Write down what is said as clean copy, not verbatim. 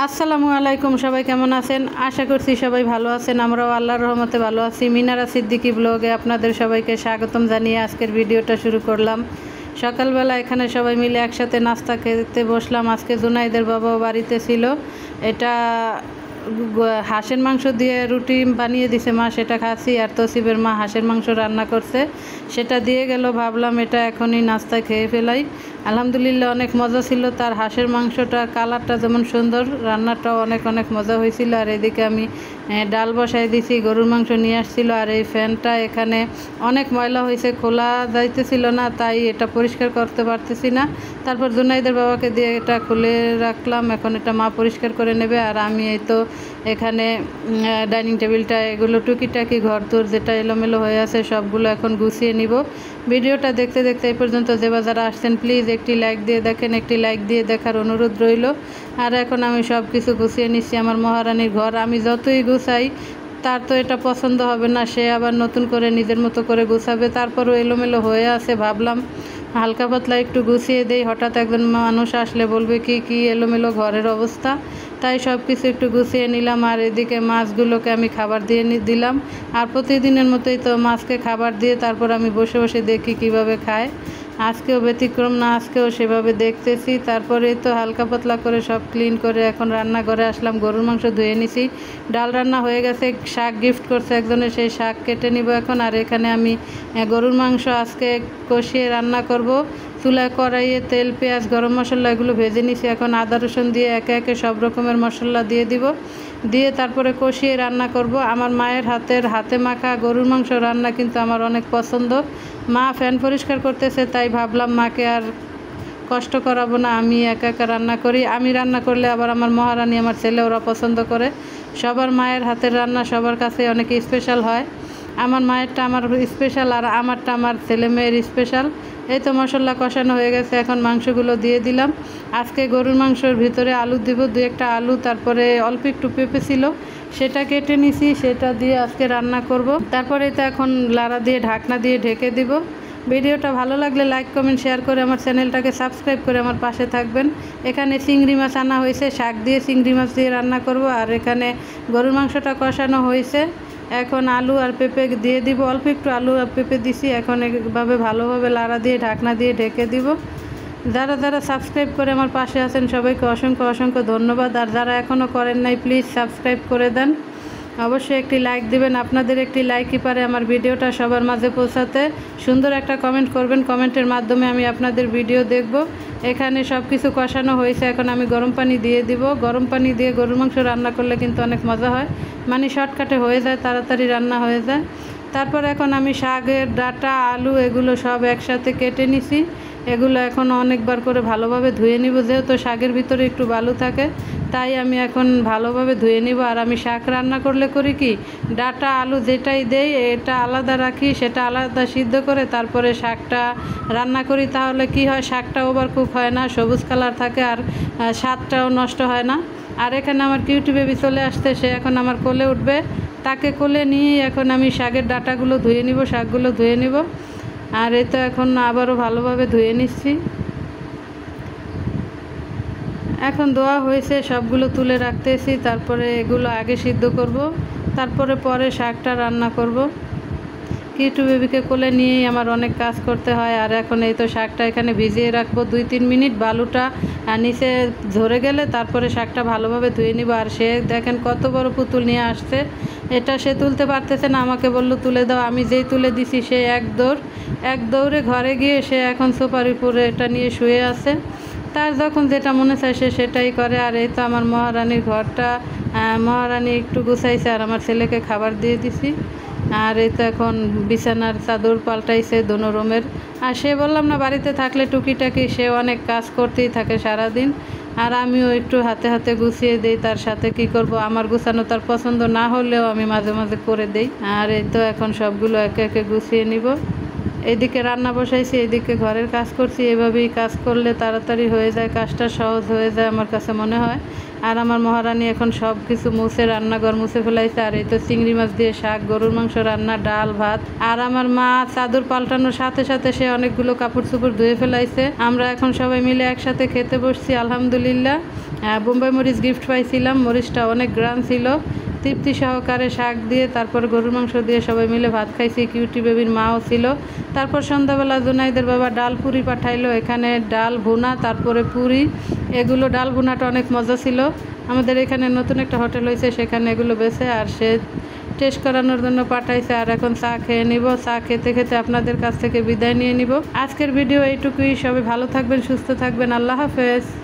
আসসালামু আলাইকুম, সবাই কেমন আছেন? আশা করছি সবাই ভালো আছেন। আমরাও আল্লাহর রহমতে ভালো আছি। মিনারা সিদ্দিকী ব্লগে আপনাদের সবাইকে স্বাগতম জানিয়ে আজকের ভিডিওটা শুরু করলাম। সকালবেলা এখানে সবাই মিলে একসাথে নাস্তা খেতে বসলাম। আজকে জুনাইদের বাবাও বাড়িতে ছিল। এটা হাঁসের মাংস দিয়ে রুটি বানিয়ে দিছে মা, সেটা খাচ্ছি। আর তসিবের মা হাঁসের মাংস রান্না করছে, সেটা দিয়ে গেল। ভাবলাম এটা এখনই নাস্তায় খেয়ে ফেলাই। আলহামদুলিল্লাহ অনেক মজা ছিল। তার হাঁসের মাংসটা কালারটা যেমন সুন্দর, রান্নাটাও অনেক মজা হয়েছিল। আর এদিকে আমি ডাল বসাই দিছি। গরুর মাংস নিয়ে আসছিল। আর এই ফ্যানটা এখানে অনেক ময়লা হয়েছে, খোলা যাইতেছিল না, তাই এটা পরিষ্কার করতে পারতেছি না। তারপর জুনাইদের বাবাকে দিয়ে এটা খুলে রাখলাম। এখন এটা মা পরিষ্কার করে নেবে। আর আমি এই তো এখানে ডাইনিং টেবিলটা, এগুলো টুকিটাকি ঘর তোর যেটা এলোমেলো হয়ে আছে সবগুলো এখন গুছিয়ে নিব। ভিডিওটা দেখতে দেখতে এই পর্যন্ত যে যারা আসছেন প্লিজ একটি লাইক দিয়ে দেখেন, একটি লাইক দিয়ে দেখার অনুরোধ রইল। আর এখন আমি সব কিছু গুছিয়ে নিচ্ছি। আমার মহারানীর ঘর আমি যতই গুছাই, তার তো এটা পছন্দ হবে না, সে আবার নতুন করে নিজের মতো করে গুছাবে। তারপরও এলোমেলো হয়ে আছে, ভাবলাম হালকা পাতলা একটু গুছিয়ে দেই। হঠাৎ একজন মানুষ আসলে বলবে কি এলোমেলো ঘরের অবস্থা, তাই সব কিছু একটু গুছিয়ে নিলাম। আর এদিকে মাছগুলোকে আমি খাবার দিয়ে দিলাম। আর প্রতিদিনের মতোই তো মাছকে খাবার দিয়ে তারপর আমি বসে বসে দেখি কিভাবে খায়। আজকেও ব্যতিক্রম না, আজকেও সেভাবে দেখতেছি। তারপরে তো হালকা পাতলা করে সব ক্লিন করে এখন রান্নাঘরে আসলাম। গরুর মাংস ধুয়ে নিছি, ডাল রান্না হয়ে গেছে। শাক গিফট করছে একজনের, সেই শাক কেটে নিব এখন। আর এখানে আমি গরুর মাংস আজকে কষিয়ে রান্না করব। চুলায় কড়াইয়ে তেল, পেঁয়াজ, গরম মশলা এগুলো ভেজে নিছি। এখন আদা রসুন দিয়ে একে একে সব রকমের মশলা দিয়ে দিব, দিয়ে তারপরে কষিয়ে রান্না করব। আমার মায়ের হাতে মাখা গরুর মাংস রান্না কিন্তু আমার অনেক পছন্দ। মা ফ্যান পরিষ্কার করতেছে, তাই ভাবলাম মাকে আর কষ্ট করাবো না, আমি একা একা রান্না করি। আমি রান্না করলে আবার আমার মহারানী, আমার ছেলে, ওরা পছন্দ করে। সবার মায়ের হাতের রান্না সবার কাছে অনেক স্পেশাল হয়। আমার মায়েরটা আমার স্পেশাল, আর আমারটা আমার ছেলে মেয়ের স্পেশাল। এই তো মশলা কষানো হয়ে গেছে, এখন মাংসগুলো দিয়ে দিলাম। আজকে গরুর মাংসের ভিতরে আলু দিব, দু একটা আলু, তারপরে অল্প একটু পেঁপে ছিল, সেটা কেটে নিছি, সেটা দিয়ে আজকে রান্না করব। তারপরে তো এখন লাড়া দিয়ে ঢাকনা দিয়ে ঢেকে দিব। ভিডিওটা ভালো লাগলে লাইক কমেন্ট শেয়ার করে আমার চ্যানেলটাকে সাবস্ক্রাইব করে আমার পাশে থাকবেন। এখানে চিংড়ি মাছ আনা হয়েছে, শাক দিয়ে চিংড়ি মাছ দিয়ে রান্না করব। আর এখানে গরুর মাংসটা কষানো হয়েছে, এখন আলু আর পেঁপে দিয়ে দিব। অল্প একটু আলু আর পেঁপে দিছি, এখন এইভাবে ভালোভাবে লাড়া দিয়ে ঢাকনা দিয়ে ঢেকে দিব। যারা সাবস্ক্রাইব করে আমার পাশে আছেন সবাইকে অসংখ্য ধন্যবাদ। আর যারা এখনও করেন নাই প্লিজ সাবস্ক্রাইব করে দেন। অবশ্যই একটি লাইক দিবেন, আপনাদের একটি লাইকই পারে আমার ভিডিওটা সবার মাঝে পৌঁছাতে। সুন্দর একটা কমেন্ট করবেন, কমেন্টের মাধ্যমে আমি আপনাদের ভিডিও দেখব। এখানে সব কিছু কষানো হয়েছে, এখন আমি গরম পানি দিয়ে দিব। গরম পানি দিয়ে গরুর মাংস রান্না করলে কিন্তু অনেক মজা হয়, মানে শর্টকাটে হয়ে যায়, তাড়াতাড়ি রান্না হয়ে যায়। তারপর এখন আমি শাকের ডাঁটা, আলু এগুলো সব একসাথে কেটে নিছি। এগুলো এখন অনেকবার করে ভালোভাবে ধুয়ে নিব, যেহেতু শাকের ভিতরে একটু বালু থাকে, তাই আমি এখন ভালোভাবে ধুয়ে নিব। আর আমি শাক রান্না করলে করি কি, ডাঁটা আলু যেটাই দেই এটা আলাদা রাখি, সেটা আলাদা সিদ্ধ করে তারপরে শাকটা রান্না করি। তাহলে কি হয়, শাকটা ওভার কুক হয় না, সবুজ কালার থাকে, আর স্বাদটাও নষ্ট হয় না। আর এখানে আমার কিউটি বেবি চলে আসতে, সে এখন আমার কোলে উঠবে। তাকে কোলে নিয়ে এখন আমি শাকের ডাঁটাগুলো ধুয়ে নিব, শাকগুলো ধুয়ে নিব। আর এই তো এখন আবারও ভালোভাবে ধুয়ে নিচ্ছি। এখন ধোয়া হয়েছে, সবগুলো তুলে রাখতেছি। তারপরে এগুলো আগে সিদ্ধ করব, তারপরে পরে শাকটা রান্না করব। কিটু বেবিকে কোলে নিয়েই আমার অনেক কাজ করতে হয়। আর এখন এই তো শাকটা এখানে ভিজিয়ে রাখবো 2-3 মিনিট, বালুটা নিচে ঝরে গেলে তারপরে শাকটা ভালোভাবে ধুয়ে নিব। আর সে দেখেন কত বড় পুতুল নিয়ে আসছে, এটা সে তুলতে পারতেছে না, আমাকে বললো তুলে দাও। আমি যেই তুলে দিছি সে এক দৌড়ে ঘরে গিয়ে সে এখন সোফার উপরে এটা নিয়ে শুয়ে আছে। তার যখন যেটা মনে চায় সে সেটাই করে। আর এই তো আমার মহারানীর ঘরটা, মহারানী একটু গুছাইছে, আর আমার ছেলেকে খাবার দিয়ে দিছি। আর এই তো এখন বিছানার চাদর পাল্টাইছে দোনো রুমের। আর সে বললাম না, বাড়িতে থাকলে টুকিটাকি সে অনেক কাজ করতেই থাকে সারাদিন। আর আমিও একটু হাতে হাতে গুছিয়ে দেই তার সাথে। কি করব, আমার গুছানো তার পছন্দ না হলেও আমি মাঝে মাঝে করে দেই। আর এই তো এখন সবগুলো একে একে গুছিয়ে নিব। এইদিকে রান্না বসাইছি, এইদিকে ঘরের কাজ করছি। এভাবেই কাজ করলে তাড়াতাড়ি হয়ে যায়, কাজটা সহজ হয়ে যায় আমার কাছে মনে হয়। আর আমার মহারানী এখন সব কিছু মুছে রান্নাঘর মুছে ফেলাইছে। আর এই তো চিংড়ি মাছ দিয়ে শাক, গরুর মাংস রান্না, ডাল ভাত। আর আমার মা চাদর পাল্টানোর সাথে সাথে সে অনেকগুলো কাপড় চোপড় ধুয়ে ফেলাইছে। আমরা এখন সবাই মিলে একসাথে খেতে বসছি আলহামদুলিল্লাহ। বোম্বাই মরিচ গিফট পাইছিলাম, মরিচটা অনেক গ্রাম ছিল। তৃপ্তি সহকারে শাক দিয়ে তারপর গরুর মাংস দিয়ে সবাই মিলে ভাত খাইছি। কিউটি বেবির মাও ছিল। তারপর সন্ধ্যাবেলা জুনাইদের বাবা ডাল পুরি পাঠাইলো, এখানে ডাল ভুনা তারপরে পুরি। এগুলো ডাল ভুনাটা অনেক মজা ছিল। আমাদের এখানে নতুন একটা হোটেল হয়েছে, সেখানে এগুলো বেছে আর সে টেস্ট করানোর জন্য পাঠাইছে। আর এখন চা খেয়ে নিব। চা খেতে খেতে আপনাদের কাছ থেকে বিদায় নিয়ে নিব। আজকের ভিডিও এইটুকুই। সবাই ভালো থাকবেন, সুস্থ থাকবেন। আল্লাহ হাফেজ।